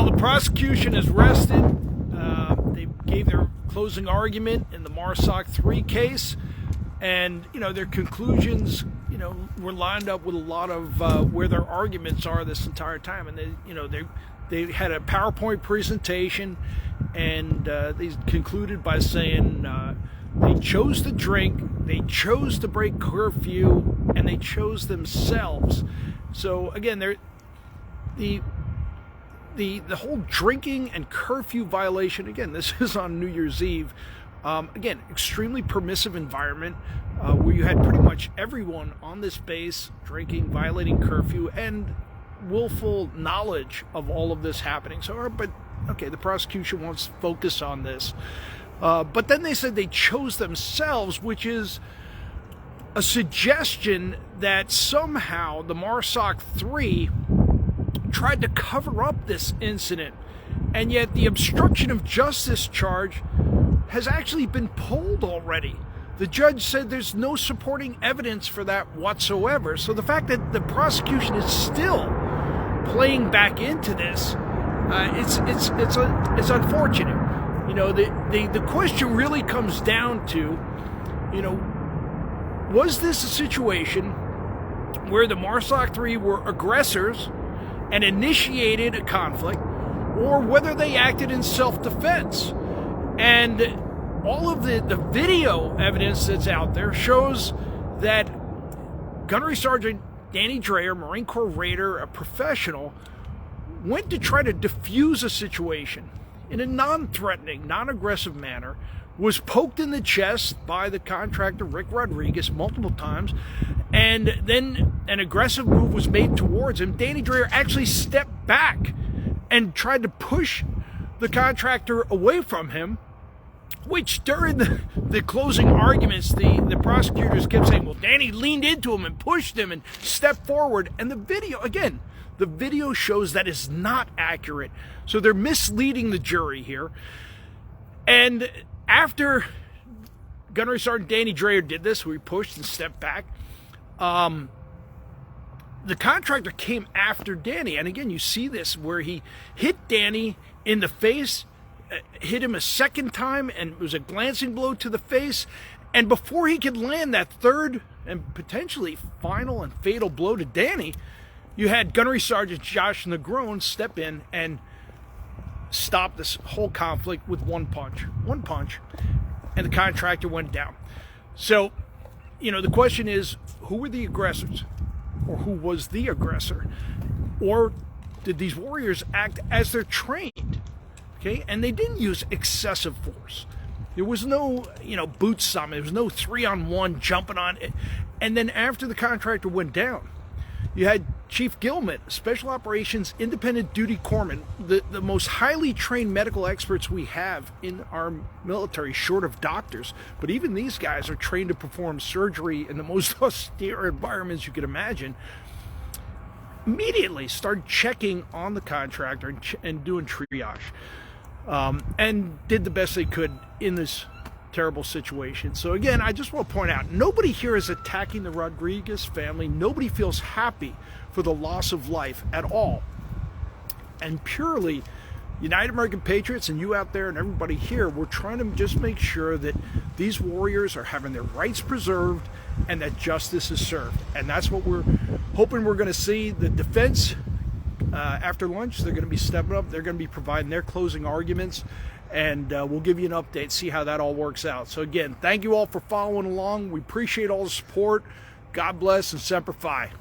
Well, the prosecution is rested. They gave their closing argument in the MARSOC3 case, and their conclusions, were lined up with a lot of where their arguments are this entire time. And they had a PowerPoint presentation, and they concluded by saying they chose to drink, they chose to break curfew, and they chose themselves. So again, the whole drinking and curfew violation, again, this is on New Year's Eve. Again, extremely permissive environment where you had pretty much everyone on this base drinking, violating curfew, and willful knowledge of all of this happening. So, but okay, the prosecution wants to focus on this. But then they said they chose themselves, which is a suggestion that somehow the MARSOC3 tried to cover up this incident, and yet the obstruction of justice charge has actually been pulled already. The judge said there's no supporting evidence for that whatsoever. So the fact that the prosecution is still playing back into this, it's unfortunate. The question really comes down to, was this a situation where the MARSOC3 were aggressors and initiated a conflict, or whether they acted in self-defense? And all of the video evidence that's out there shows that Gunnery Sergeant Danny Dreyer, Marine Corps Raider, a professional, went to try to defuse a situation in a non-threatening, non-aggressive manner, was poked in the chest by the contractor Rick Rodriguez multiple times, and then an aggressive move was made towards him. Danny Dreyer actually stepped back and tried to push the contractor away from him, which during the closing arguments, the prosecutors kept saying, well, Danny leaned into him and pushed him and stepped forward. And the video shows that is not accurate. So they're misleading the jury here. And after Gunnery Sergeant Danny Dreyer did this, where he pushed and stepped back, the contractor came after Danny. And again, you see this where he hit Danny in the face, hit him a second time, and it was a glancing blow to the face. And before he could land that third and potentially final and fatal blow to Danny, you had Gunnery Sergeant Josh Negron step in and stop this whole conflict with one punch, and the contractor went down. So, the question is, who were the aggressors, or who was the aggressor, or did these warriors act as they're trained? Okay, and they didn't use excessive force. There was no, boot stomping. There was no 3-on-1 jumping on it. And then after the contractor went down, you had Chief Gilman, Special Operations Independent Duty Corpsman, the most highly trained medical experts we have in our military, short of doctors. But even these guys are trained to perform surgery in the most austere environments you could imagine. Immediately started checking on the contractor and doing triage. And did the best they could in this terrible situation. So again, I just want to point out, nobody here is attacking the Rodriguez family. Nobody feels happy for the loss of life at all. And purely, United American Patriots and you out there and everybody here, we're trying to just make sure that these warriors are having their rights preserved and that justice is served. And that's what we're hoping we're going to see. The defense, after lunch, they're going to be stepping up. They're going to be providing their closing arguments, and we'll give you an update, see how that all works out. So again, thank you all for following along. We appreciate all the support. God bless, and Semper Fi.